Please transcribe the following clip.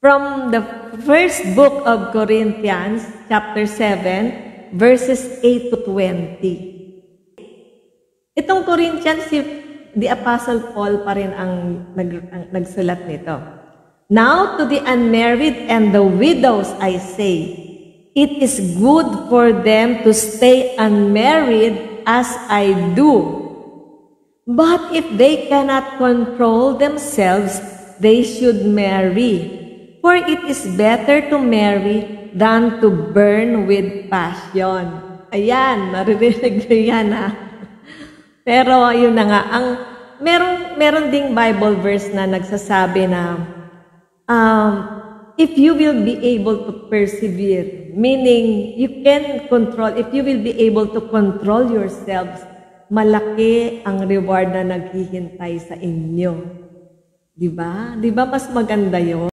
from the first book of Corinthians, chapter 7, verses 8 to 20. Itong Corinthians, the Apostle Paul pa rin ang nagsulat nito. Now to the unmarried and the widows I say, it is good for them to stay unmarried as I do. But if they cannot control themselves, they should marry. For it is better to marry than to burn with passion. Ayan, naririnig nyo yan ha. Pero yun na nga, meron ding Bible verse na nagsasabi na, if you will be able to persevere, meaning you can control, if you will be able to control yourselves, malaki ang reward na naghihintay sa inyo. Diba? Diba mas maganda yun?